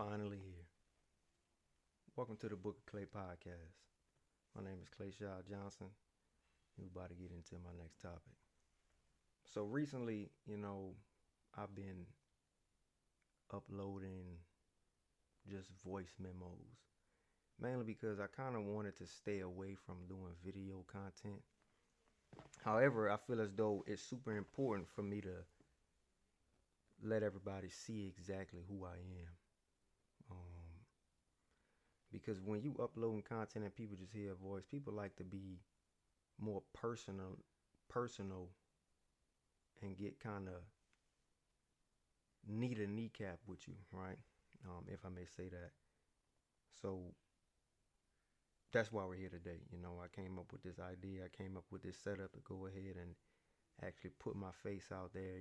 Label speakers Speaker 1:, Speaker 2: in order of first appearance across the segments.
Speaker 1: finally here. Welcome to the Book of Clay podcast. My name is Clay Shaw Johnson. We're about to get into my next topic. So recently, I've been uploading just voice memos, mainly because I kind of wanted to stay away from doing video content. However, I feel as though it's super important for me to let everybody see exactly who I am. Because when you uploading content and people just hear a voice, people like to be more personal and get kind of need a kneecap with you, right? If I may say that. So that's why we're here today. I came up with this idea. I came up with this setup to go ahead and actually put my face out there,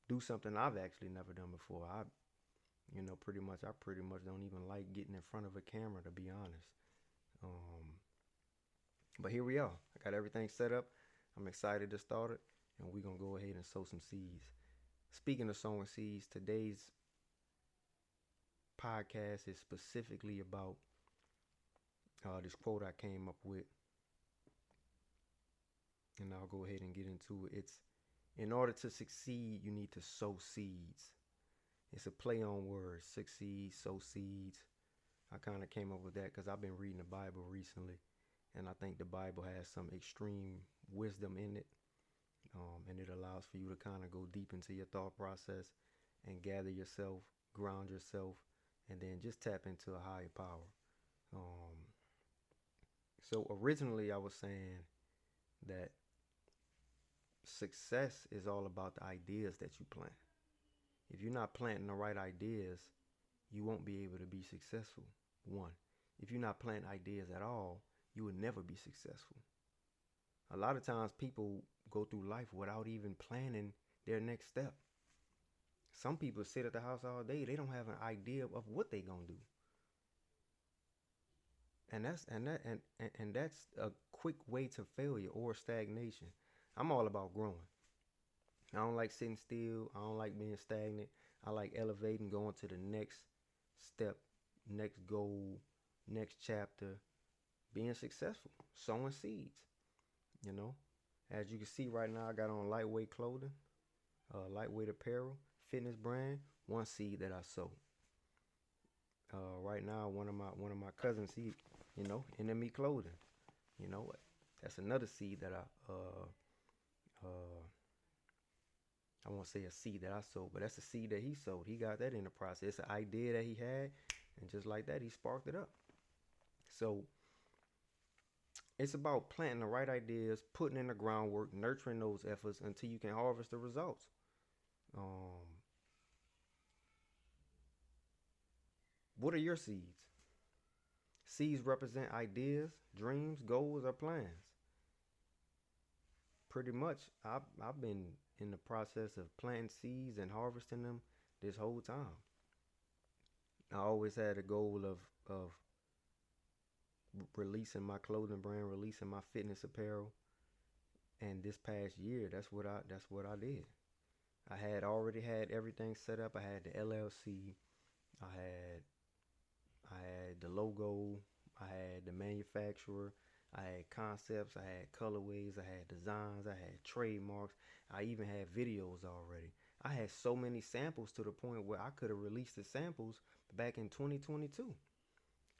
Speaker 1: do something I've actually never done before. I pretty much don't even like getting in front of a camera, to be honest. But here we are. I got everything set up. I'm excited to start it, and we're going to go ahead and sow some seeds. Speaking of sowing seeds, today's podcast is specifically about this quote I came up with, and I'll go ahead and get into it. It's, in order to succeed, you need to sow seeds. It's a play on words, succeed, sow seeds. I kind of came up with that because I've been reading the Bible recently, and I think the Bible has some extreme wisdom in it, and it allows for you to kind of go deep into your thought process and gather yourself, ground yourself, and then just tap into a higher power. So originally I was saying that success is all about the ideas that you plant. If you're not planting the right ideas, you won't be able to be successful. One, if you're not planting ideas at all, you will never be successful. A lot of times people go through life without even planning their next step. Some people sit at the house all day. They don't have an idea of what they're gonna do. And that's a quick way to failure or stagnation. I'm all about growing. I don't like sitting still. I don't like being stagnant. I like elevating, going to the next step, next goal, next chapter, being successful, sowing seeds. As you can see right now, I got on lightweight clothing, lightweight apparel, fitness brand, one seed that I sow. Right now, one of my cousins, he, enemy clothing. That's another seed that I won't say a seed that I sowed, but that's a seed that he sowed. He got that in the process. It's an idea that he had, and just like that, he sparked it up. So it's about planting the right ideas, putting in the groundwork, nurturing those efforts until you can harvest the results. What are your seeds? Seeds represent ideas, dreams, goals, or plans. Pretty much, I've been in the process of planting seeds and harvesting them this whole time. I always had a goal of releasing my clothing brand, releasing my fitness apparel, and this past year, that's what I did. I had already had everything set up. I had the LLC. I had the logo. I had the manufacturer. I had concepts. I had colorways. I had designs. I had trademarks. I even had videos already. I had so many samples to the point where I could have released the samples back in 2022.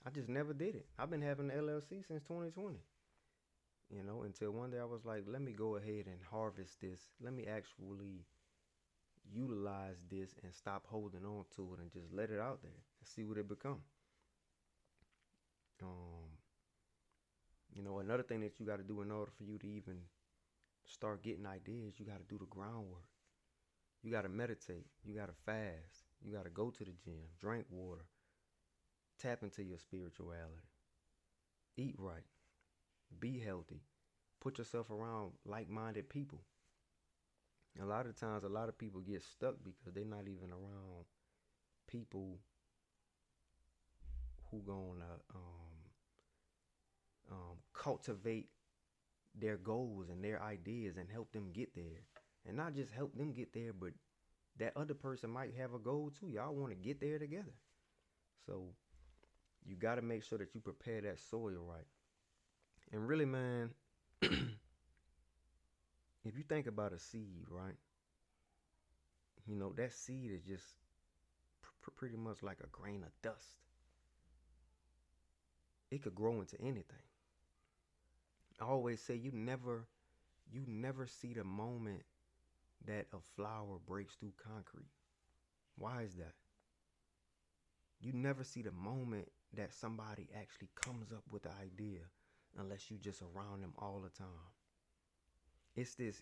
Speaker 1: I just never did it. I've been having the LLC since 2020. Until one day I was like, let me go ahead and harvest this. Let me actually utilize this and stop holding on to it and just let it out there and see what it become. Another thing that you got to do in order for you to even start getting ideas, you got to do the groundwork. You got to meditate. You got to fast. You got to go to the gym, drink water, tap into your spirituality, eat right, be healthy, put yourself around like-minded people. A lot of times, a lot of people get stuck because they're not even around people who gonna cultivate their goals and their ideas and help them get there. And not just help them get there, but that other person might have a goal too. Y'all want to get there together. So you got to make sure that you prepare that soil right. And really, man, if you think about a seed, right? You know, that seed is just pretty much like a grain of dust. It could grow into anything. I always say you never see the moment that a flower breaks through concrete. Why is that? You never see the moment that somebody actually comes up with the idea unless you just around them all the time. It's this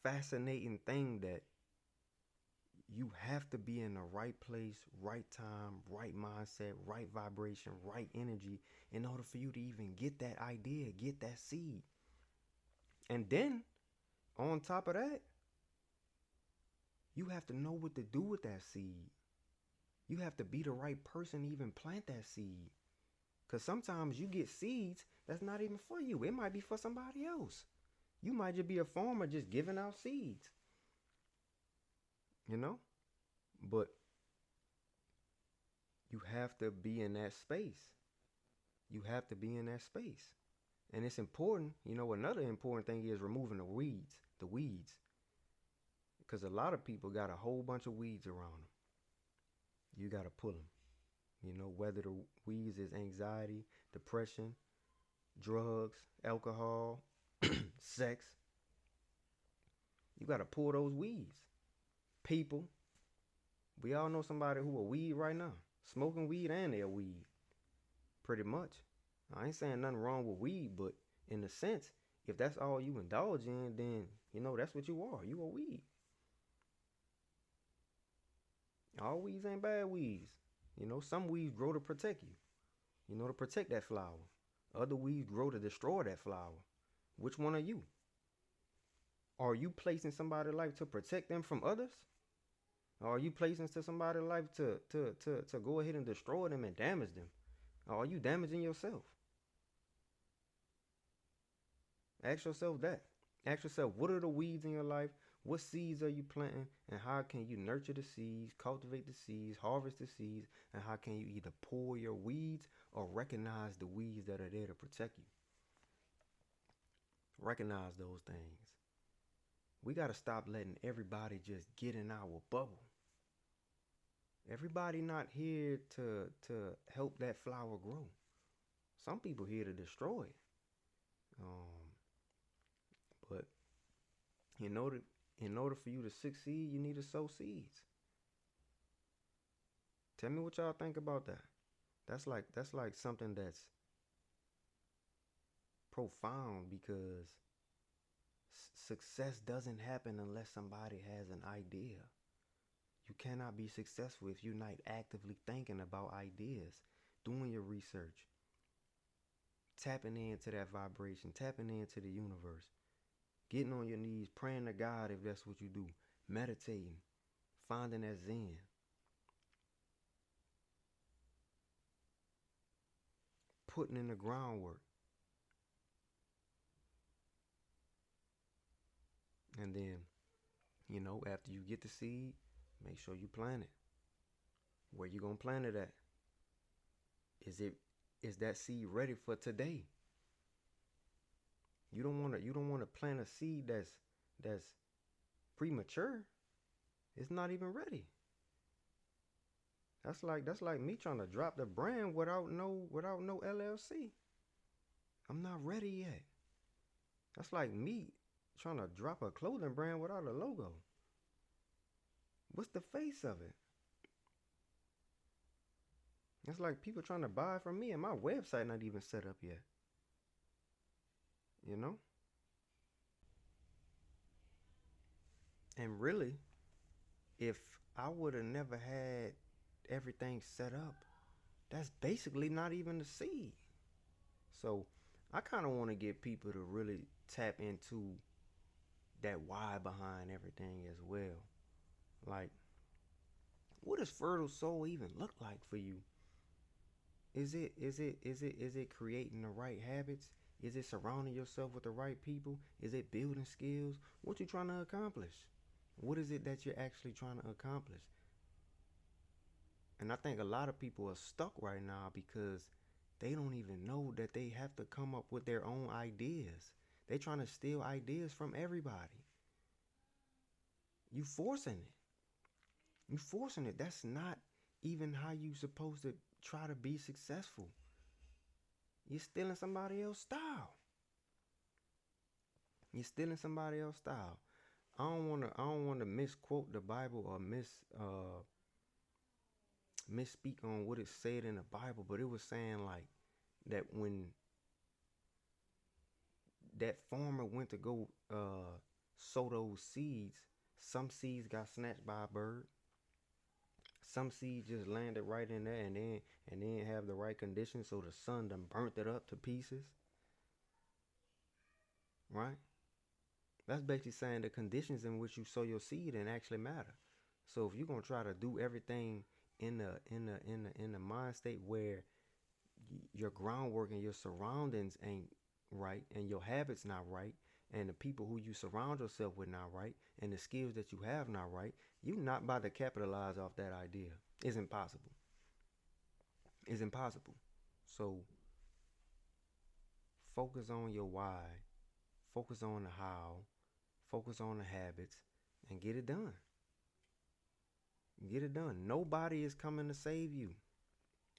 Speaker 1: fascinating thing that you have to be in the right place, right time, right mindset, right vibration, right energy in order for you to even get that idea, get that seed. And then on top of that, you have to know what to do with that seed. You have to be the right person to even plant that seed. Because sometimes you get seeds that's not even for you. It might be for somebody else. You might just be a farmer just giving out seeds. You know? But you have to be in that space. You have to be in that space. And it's important. You know, another important thing is removing the weeds. The weeds. Because a lot of people got a whole bunch of weeds around them. You got to pull them. You know, whether the weeds is anxiety, depression, drugs, alcohol, sex. You got to pull those weeds. People. We all know somebody who a weed right now. Smoking weed and they're weed. Pretty much. I ain't saying nothing wrong with weed, but in a sense, if that's all you indulge in, then, you know, that's what you are. You a weed. All weeds ain't bad weeds. You know, some weeds grow to protect you. You know, to protect that flower. Other weeds grow to destroy that flower. Which one are you? Are you placing somebody's life to protect them from others? Or are you placing to somebody's life to go ahead and destroy them and damage them? Or are you damaging yourself? Ask yourself that. Ask yourself, what are the weeds in your life? What seeds are you planting? And how can you nurture the seeds, cultivate the seeds, harvest the seeds? And how can you either pull your weeds or recognize the weeds that are there to protect you? Recognize those things. We got to stop letting everybody just get in our bubble. Everybody not here to help that flower grow. Some people here to destroy it. But in order for you to succeed, you need to sow seeds. Tell me what y'all think about that. That's like something that's profound, because success doesn't happen unless somebody has an idea. You cannot be successful if you're not actively thinking about ideas, doing your research, tapping into that vibration, tapping into the universe, getting on your knees, praying to God if that's what you do, meditating, finding that zen. Putting in the groundwork. And then, you know, after you get the seed, make sure you plant it. Where you gonna plant it at? Is that seed ready for today? You don't wanna plant a seed that's premature. It's not even ready. That's like me trying to drop the brand without no LLC. I'm not ready yet. That's like me trying to drop a clothing brand without a logo. What's the face of it? It's like people trying to buy from me and my website not even set up yet. You know? And really, if I would have never had everything set up, that's basically not even the seed. So I kind of want to get people to really tap into that why behind everything as well. Like, what does fertile soul even look like for you? Is it creating the right habits? Is it surrounding yourself with the right people? Is it building skills? What you trying to accomplish? What is it that you're actually trying to accomplish? And I think a lot of people are stuck right now because they don't even know that they have to come up with their own ideas. They trying to steal ideas from everybody. You forcing it. You forcing it. That's not even how you supposed to try to be successful. You're stealing somebody else's style. You're stealing somebody else's style. I don't wanna misquote the Bible or misspeak on what it said in the Bible, but it was saying like that when that farmer went to go sow those seeds, some seeds got snatched by a bird. Some seeds just landed right in there and then have the right conditions, so the sun done burnt it up to pieces. Right? That's basically saying the conditions in which you sow your seed and actually matter. So if you're gonna try to do everything in the mind state where your groundwork and your surroundings ain't right, and your habits not right, and the people who you surround yourself with not right, and the skills that you have not right, you not about to capitalize off that idea. It's impossible. It's impossible. So focus on your why, focus on the how, focus on the habits, and get it done. Get it done. Nobody is coming to save you.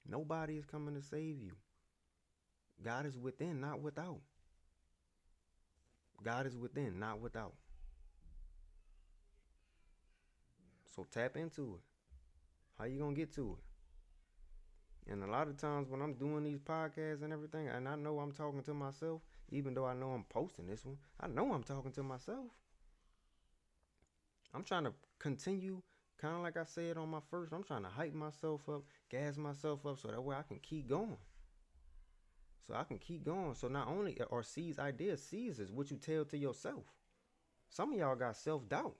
Speaker 1: Nobody is coming to save you. God is within, not without. God is within, not without. So tap into it. How you gonna get to it? And a lot of times when I'm doing these podcasts and everything, and I know I'm talking to myself, even though I know I'm posting this one, I know I'm talking to myself. I'm trying to continue, kind of like I said on my first, I'm trying to hype myself up, gas myself up, so that way I can keep going. So not only are seeds ideas, seeds is what you tell to yourself. Some of y'all got self-doubt.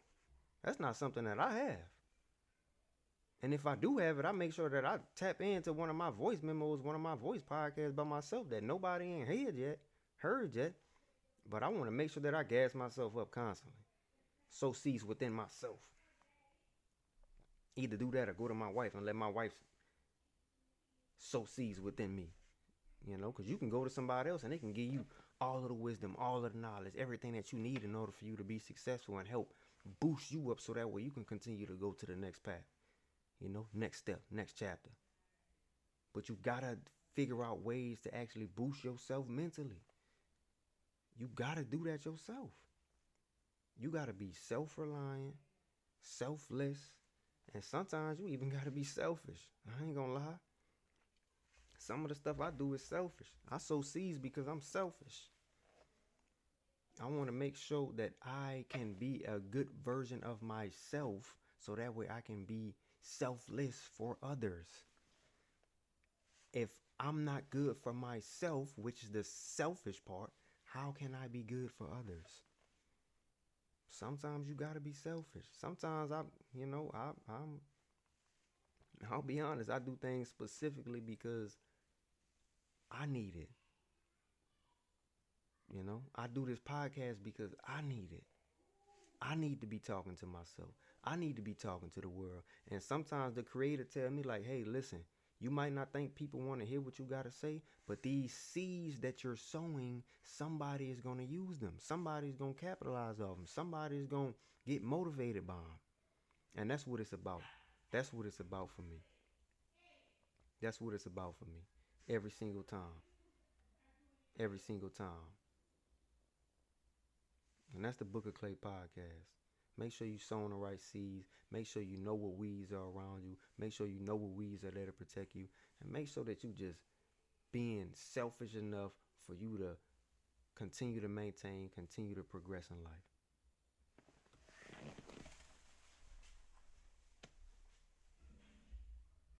Speaker 1: That's not something that I have. And if I do have it, I make sure that I tap into one of my voice memos, one of my voice podcasts by myself that nobody ain't heard yet. But I want to make sure that I gas myself up constantly. Sow seeds within myself. Either do that or go to my wife and let my wife sow seeds within me. Because you can go to somebody else and they can give you all of the wisdom, all of the knowledge, everything that you need in order for you to be successful and help boost you up so that way you can continue to go to the next path. Next step, next chapter. But you gotta figure out ways to actually boost yourself mentally. You gotta do that yourself. You gotta be self-reliant, selfless, and sometimes you even gotta be selfish. I ain't gonna lie. Some of the stuff I do is selfish. I sow seeds because I'm selfish. I want to make sure that I can be a good version of myself so that way I can be selfless for others. If I'm not good for myself, which is the selfish part, how can I be good for others? Sometimes you gotta be selfish. Sometimes I'll be honest, I do things specifically because I need it. I do this podcast because I need it. I need to be talking to myself. I need to be talking to the world. And sometimes the creator tell me like, hey, listen, you might not think people want to hear what you got to say, but these seeds that you're sowing, somebody is going to use them. Somebody's going to capitalize off them. Somebody's going to get motivated by them. And that's what it's about. That's what it's about for me. That's what it's about for me. Every single time. Every single time. And that's the Book of Clay podcast. Make sure you sowing the right seeds. Make sure you know what weeds are around you. Make sure you know what weeds are there to protect you. And make sure that you just being selfish enough for you to continue to maintain, continue to progress in life.